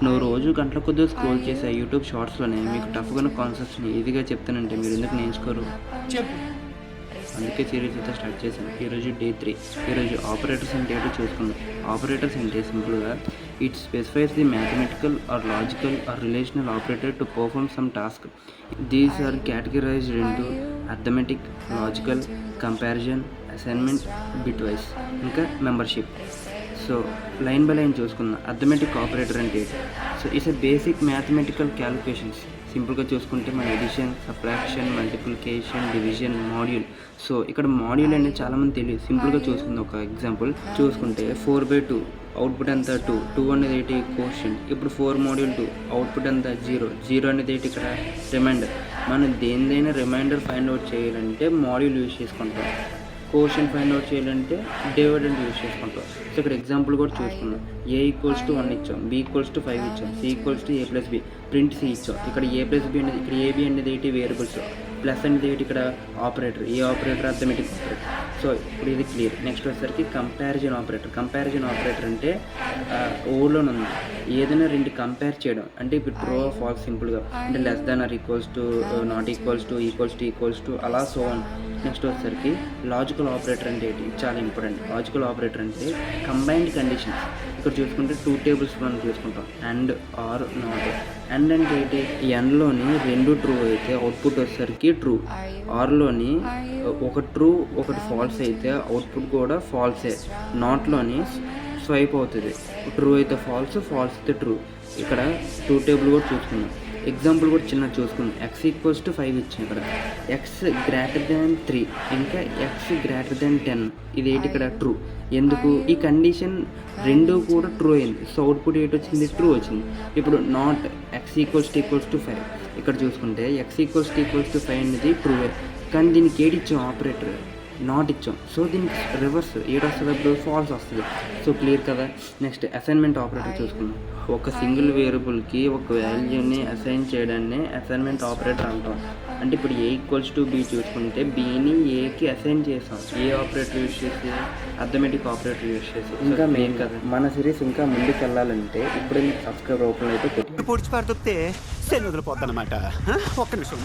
నువ్వు రోజు గంటల కొద్దిగా స్క్రోల్ చేసే యూట్యూబ్ షార్ట్స్లోనే మీకు టఫ్గా కాన్సెప్ట్స్ని ఈజీగా చెప్తానంటే మీరు ఎందుకు నేర్చుకోరు? అందుకే సిరీస్ అయితే స్టార్ట్ చేశాను. ఈరోజు డే 3. ఈరోజు ఆపరేటర్స్ అంటే ఏంటో చూసుకుందాం. ఆపరేటర్స్ అంటే సింపుల్గా it specifies the mathematical or logical or relational operator to perform some task. These are categorised into arithmetic, logical, comparison, assignment, bitwise, ఇంకా membership. So line by line చూసుకుందాం. Arithmetic operator అంటే so it's a basic mathematical calculations. సింపుల్గా చూసుకుంటే మన addition, subtraction, multiplication, division, module. So ఇక్కడ module అనేది చాలామంది తెలియదు. సింపుల్గా చూసుకుందాం. ఒక ఎగ్జాంపుల్ చూసుకుంటే 4/2 అవుట్పుట్ అంతా 2 అనేది ఏంటి క్వోషియంట్. ఇప్పుడు 4 మాడ్యూల్ 2 అవుట్పుట్ అంతా 0 అనేది ఏంటి ఇక్కడ రిమైండర్. మనం దేనిదైనా రిమైండర్ ఫైండ్ అవుట్ చేయాలంటే మాడ్యూల్ యూజ్ చేసుకుంటాం. క్వోషియంట్ ఫైండ్ అవుట్ చేయాలంటే డివిడెండ్ యూజ్ చేసుకుంటాం. సో ఇక్కడ ఎగ్జాంపుల్ కూడా చూసుకున్నాం. A = 1 ఇచ్చాం, B = 5 ఇచ్చాం, C = A+B, ప్రింట్ C ఇచ్చాం. ఇక్కడ A+B అనేది ఇక్కడ AB అనేది ఏంటి వేరియబుల్స్, ప్లస్ అనేది ఏంటి ఇక్కడ ఆపరేటర్. ఈ ఆపరేటర్ అర్థమెటిక్ ఆపరేటర్. సో ఇప్పుడు ఇది క్లియర్. నెక్స్ట్ వచ్చేసరికి కంపారిజన్ ఆపరేటర్. కంపారిజన్ ఆపరేటర్ అంటే ఓలోనే ఉంది. ఏదైనా రెండు కంపేర్ చేయడం అంటే ఇప్పుడు ట్రూ ఫాల్స్ సింపుల్గా అంటే less than or equals to, not equals to, equals to అలా సో ఆన్. నెక్స్ట్ వచ్చేసరికి లాజికల్ ఆపరేటర్ అంటే ఏంటి చాలా ఇంపార్టెంట్. లాజికల్ ఆపరేటర్ అంటే కంబైన్డ్ కండిషన్స్. ఇక్కడ చూసుకుంటే 2 టేబుల్స్ మనం చూసుకుంటాం. And, are, not. అండ్ అంటే ఏంటి ఎన్లోని 2 ట్రూ అయితే అవుట్పుట్ వచ్చేసరికి ట్రూ. ఆర్లోని ఒక ట్రూ ఒకటి ఫాల్స్ అయితే అవుట్పుట్ కూడా ఫాల్సే. నాట్లోని స్వైప్ అవుతుంది. ట్రూ అయితే ఫాల్స్, ఫాల్స్ అయితే ట్రూ. ఇక్కడ 2 టేబుల్ కూడా చూసుకున్నాం. ఎగ్జాంపుల్ కూడా చిన్న చూసుకుందాం. X = 5 ఇచ్చాం. ఇక్కడ X > 3 ఇంకా X > 10 ఇదేంటి ఇక్కడ ట్రూ. ఎందుకు ఈ కండిషన్ 2 కూడా ట్రూ అయింది. సో అవుట్పుట్ ఏంటి వచ్చింది ట్రూ వచ్చింది. ఇప్పుడు నాట్ X = 5 ఇక్కడ చూసుకుంటే X = 5 అనేది ట్రూ, కానీ దీనికి ఏది ఇచ్చాం ఆపరేటర్ నాట్ ఇచ్చాం. సో దీనికి రివర్స్ ఏడు వస్తుంది అప్పుడు ఫాల్స్ వస్తుంది. సో క్లియర్ కదా. నెక్స్ట్ అసైన్మెంట్ ఆపరేటర్ చూసుకుందాం. ఒక సింగిల్ వేరియబుల్కి ఒక వాల్యూని అసైన్ చేయడాన్ని అసైన్మెంట్ ఆపరేటర్ అంటాం. అంటే ఇప్పుడు A = B చూసుకుంటే Bని Aకి అసైన్ చేసాం. ఏ ఆపరేటర్ యూజ్ చేసి అర్థమెటిక్ ఆపరేటర్ యూజ్ చేసి. ఇంకా మెయిన్ కదా మన సిరీస్ ఇంకా ముందుకు వెళ్ళాలంటే ఇప్పుడు మీకు సబ్స్క్రైబ్ ఓపెన్ అయితే కొట్టి పొడిచి పడుతుంటే వదిలిపోతానమాట. ఒక్క నిమిషం.